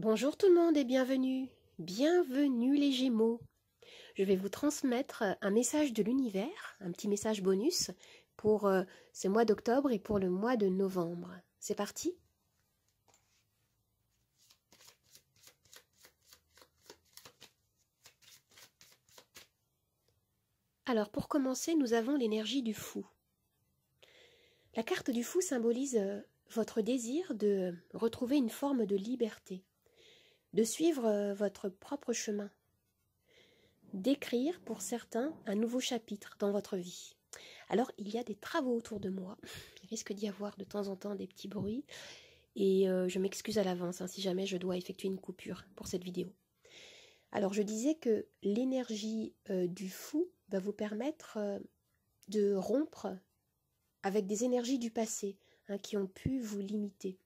Bonjour tout le monde et bienvenue. Bienvenue les Gémeaux. Je vais vous transmettre un message de l'univers, un petit message bonus pour ce mois d'octobre et pour le mois de novembre. C'est parti? Alors pour commencer, nous avons l'énergie du fou. La carte du fou symbolise votre désir de retrouver une forme de liberté, de suivre votre propre chemin, d'écrire pour certains un nouveau chapitre dans votre vie. Alors il y a des travaux autour de moi, il risque d'y avoir de temps en temps des petits bruits et je m'excuse à l'avance si jamais je dois effectuer une coupure pour cette vidéo. Alors je disais que l'énergie du fou va vous permettre de rompre avec des énergies du passé qui ont pu vous limiter.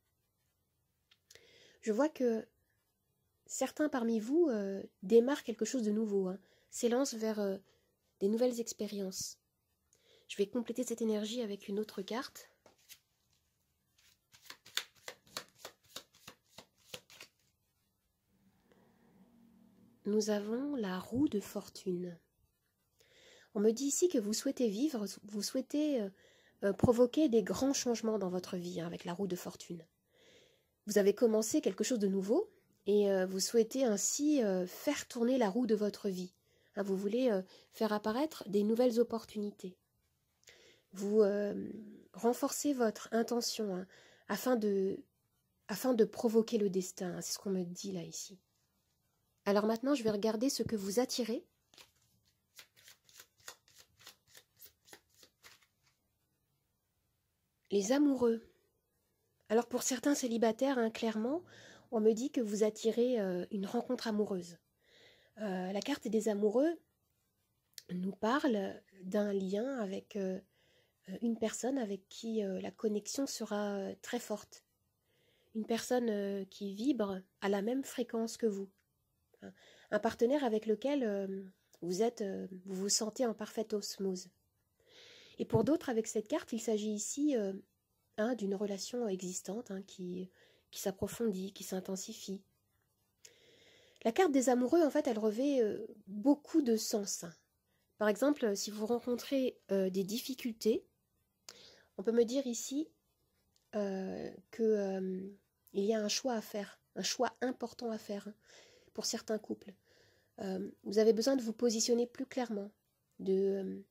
Je vois que certains parmi vous démarrent quelque chose de nouveau, s'élancent vers des nouvelles expériences. Je vais compléter cette énergie avec une autre carte. Nous avons la roue de fortune. On me dit ici que vous souhaitez vivre, vous souhaitez provoquer des grands changements dans votre vie avec la roue de fortune. Vous avez commencé quelque chose de nouveau et vous souhaitez ainsi faire tourner la roue de votre vie. Vous voulez faire apparaître des nouvelles opportunités. Vous renforcez votre intention afin de provoquer le destin. C'est ce qu'on me dit là ici. Alors maintenant, je vais regarder ce que vous attirez. Les amoureux. Alors pour certains célibataires, clairement, on me dit que vous attirez une rencontre amoureuse. La carte des amoureux nous parle d'un lien avec une personne avec qui la connexion sera très forte. Une personne qui vibre à la même fréquence que vous. Un partenaire avec lequel vous vous sentez en parfaite osmose. Et pour d'autres, avec cette carte, il s'agit ici d'une relation existante qui s'approfondit, qui s'intensifie. La carte des amoureux, en fait, elle revêt beaucoup de sens. Par exemple, si vous rencontrez des difficultés, on peut me dire ici qu'il y a un choix à faire, un choix important à faire pour certains couples. Vous avez besoin de vous positionner plus clairement, de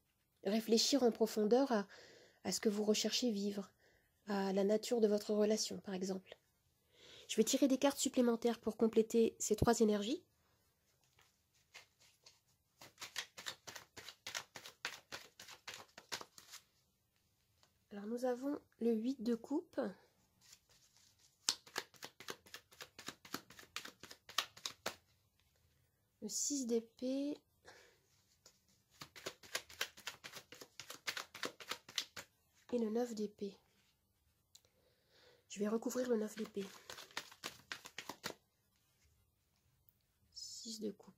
réfléchir en profondeur à ce que vous recherchez vivre, à la nature de votre relation, par exemple. Je vais tirer des cartes supplémentaires pour compléter ces trois énergies. Alors nous avons le 8 de coupe. Le 6 d'épée. Et le 9 d'épée. Je vais recouvrir le 9 d'épée. 6 de coupe.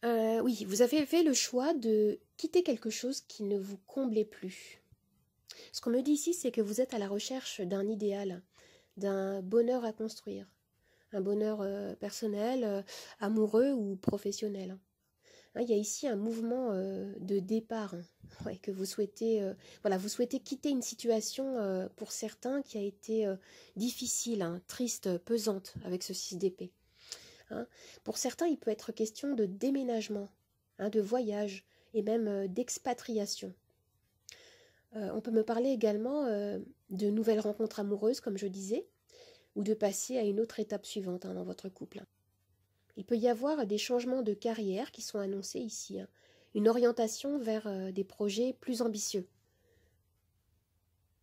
Oui, vous avez fait le choix de quitter quelque chose qui ne vous comblait plus. Ce qu'on me dit ici, c'est que vous êtes à la recherche d'un idéal, d'un bonheur à construire. Un bonheur personnel, amoureux ou professionnel. Il y a ici un mouvement de départ que vous souhaitez, vous souhaitez quitter une situation pour certains qui a été difficile, triste, pesante avec ce 6 d'épée. Pour certains, il peut être question de déménagement, de voyage et même d'expatriation. On peut me parler également de nouvelles rencontres amoureuses, comme je disais, ou de passer à une autre étape suivante dans votre couple. Il peut y avoir des changements de carrière qui sont annoncés ici, une orientation vers des projets plus ambitieux.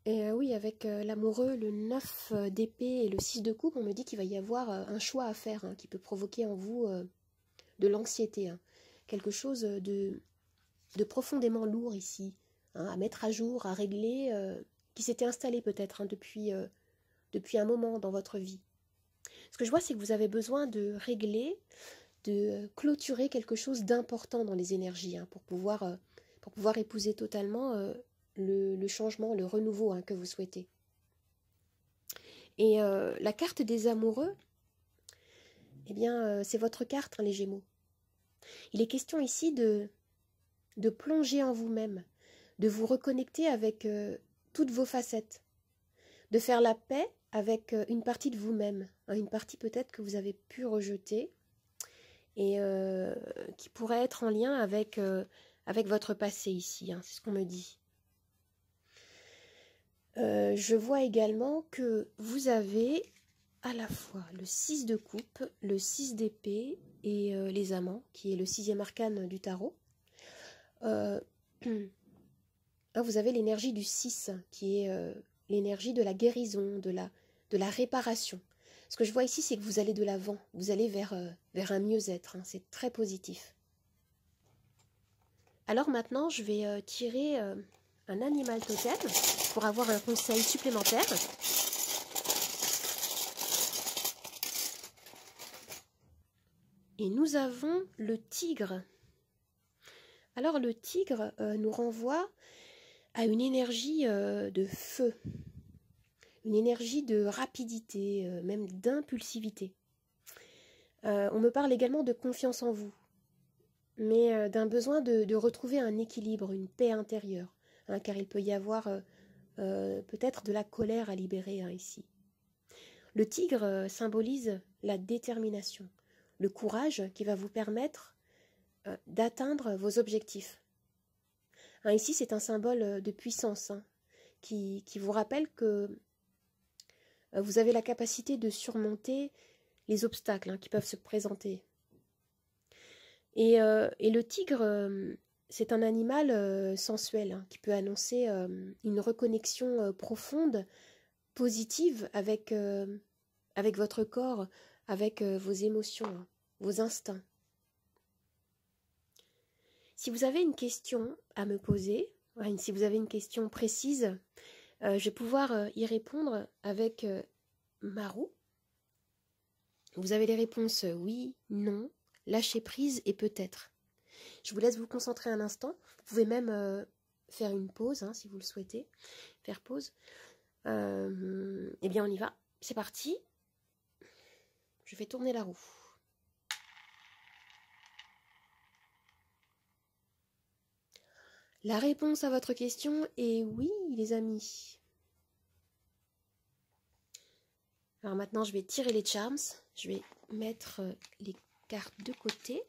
Et oui, avec l'amoureux, le 9 d'épée et le 6 de coupe, on me dit qu'il va y avoir un choix à faire qui peut provoquer en vous de l'anxiété. Quelque chose de profondément lourd ici, à mettre à jour, à régler, qui s'était installé peut-être depuis un moment dans votre vie. Ce que je vois, c'est que vous avez besoin de régler, de clôturer quelque chose d'important dans les énergies pour pouvoir épouser totalement le changement, le renouveau que vous souhaitez. Et la carte des amoureux, eh bien, c'est votre carte, hein, les Gémeaux. Il est question ici de plonger en vous-même, de vous reconnecter avec toutes vos facettes, de faire la paix avec une partie de vous-même, hein, une partie peut-être que vous avez pu rejeter et qui pourrait être en lien avec, avec votre passé ici, hein, c'est ce qu'on me dit. Je vois également que vous avez à la fois le 6 de coupe, le 6 d'épée et les amants, qui est le 6e arcane du tarot. Vous avez l'énergie du 6, qui est l'énergie de la guérison, de la réparation. Ce que je vois ici, c'est que vous allez de l'avant, vous allez vers un mieux-être, hein, c'est très positif. Alors maintenant, je vais tirer un animal totem pour avoir un conseil supplémentaire. Et nous avons le tigre. Alors le tigre nous renvoie à une énergie de feu, une énergie de rapidité, même d'impulsivité. On me parle également de confiance en vous, mais d'un besoin de retrouver un équilibre, une paix intérieure, hein, car il peut y avoir peut-être de la colère à libérer, hein, ici. Le tigre symbolise la détermination, le courage qui va vous permettre d'atteindre vos objectifs. Hein, ici, c'est un symbole de puissance, hein, qui vous rappelle que vous avez la capacité de surmonter les obstacles, hein, qui peuvent se présenter. Et le tigre, c'est un animal sensuel, hein, qui peut annoncer une reconnexion profonde, positive avec votre corps, avec vos émotions, hein, vos instincts. Si vous avez une question à me poser, si vous avez une question précise, je vais pouvoir y répondre avec ma roue. Vous avez les réponses oui, non, lâcher prise et peut-être. Je vous laisse vous concentrer un instant. Vous pouvez même faire une pause, hein, si vous le souhaitez. Faire pause. Eh bien, on y va. C'est parti. Je vais tourner la roue. La réponse à votre question est oui, les amis. Alors maintenant, je vais tirer les charms. Je vais mettre les cartes de côté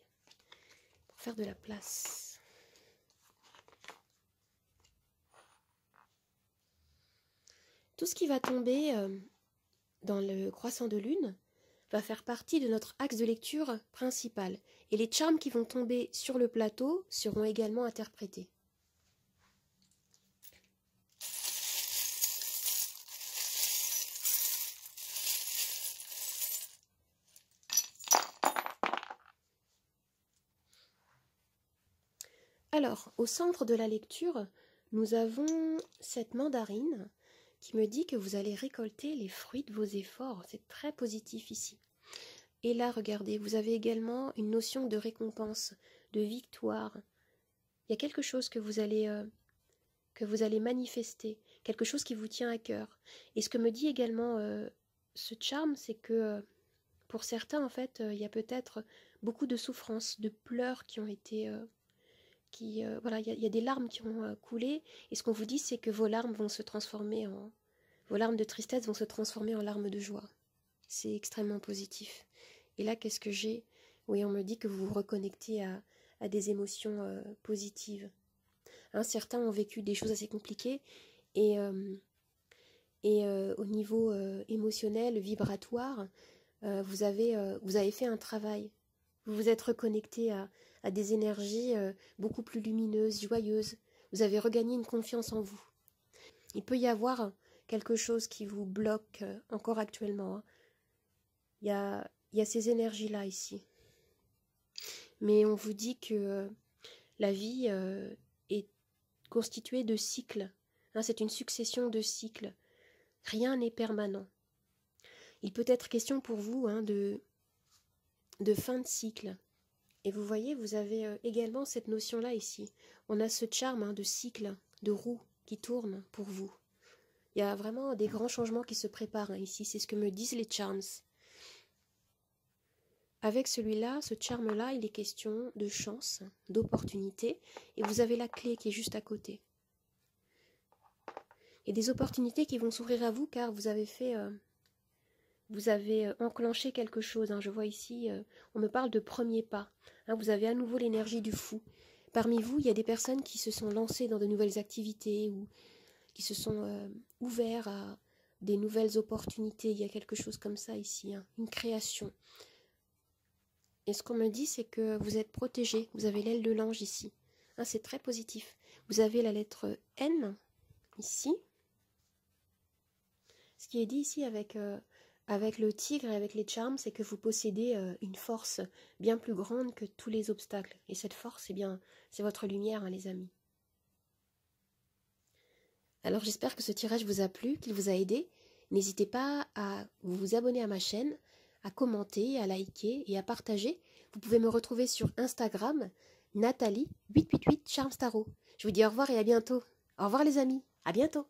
pour faire de la place. Tout ce qui va tomber dans le croissant de lune va faire partie de notre axe de lecture principal. Et les charms qui vont tomber sur le plateau seront également interprétés. Alors, au centre de la lecture, nous avons cette mandarine qui me dit que vous allez récolter les fruits de vos efforts. C'est très positif ici. Et là, regardez, vous avez également une notion de récompense, de victoire. Il y a quelque chose que vous allez manifester, quelque chose qui vous tient à cœur. Et ce que me dit également ce charme, c'est que pour certains, en fait, il y a peut-être beaucoup de souffrances, de pleurs qui ont été... voilà, il y a des larmes qui ont coulé, et ce qu'on vous dit, c'est que vos larmes vont se transformer en... Vos larmes de tristesse vont se transformer en larmes de joie. C'est extrêmement positif. Et là, qu'est-ce que j'ai? Oui, on me dit que vous vous reconnectez à des émotions positives. Hein, certains ont vécu des choses assez compliquées, et au niveau émotionnel, vibratoire, vous avez fait un travail. Vous vous êtes reconnecté à des énergies beaucoup plus lumineuses, joyeuses. Vous avez regagné une confiance en vous. Il peut y avoir quelque chose qui vous bloque encore actuellement. Hein. Il y a ces énergies-là ici. Mais on vous dit que la vie est constituée de cycles. Hein, c'est une succession de cycles. Rien n'est permanent. Il peut être question pour vous de fin de cycle. Et vous voyez, vous avez également cette notion-là ici. On a ce charme de cycle, de roue qui tourne pour vous. Il y a vraiment des grands changements qui se préparent hein, ici. C'est ce que me disent les charms. Avec celui-là, ce charme-là, il est question de chance, d'opportunité. Et vous avez la clé qui est juste à côté. Et des opportunités qui vont s'ouvrir à vous car vous avez fait... vous avez enclenché quelque chose. Hein. Je vois ici, on me parle de premier pas. Hein, vous avez à nouveau l'énergie du fou. Parmi vous, il y a des personnes qui se sont lancées dans de nouvelles activités ou qui se sont ouverts à des nouvelles opportunités. Il y a quelque chose comme ça ici, hein, une création. Et ce qu'on me dit, c'est que vous êtes protégé. Vous avez l'aile de l'ange ici. Hein, c'est très positif. Vous avez la lettre N ici. Ce qui est dit ici avec le tigre et avec les charmes, c'est que vous possédez une force bien plus grande que tous les obstacles. Et cette force, eh bien, c'est votre lumière, hein, les amis. Alors j'espère que ce tirage vous a plu, qu'il vous a aidé. N'hésitez pas à vous abonner à ma chaîne, à commenter, à liker et à partager. Vous pouvez me retrouver sur Instagram, Nathalie888 Charms Tarot. Je vous dis au revoir et à bientôt. Au revoir les amis, à bientôt.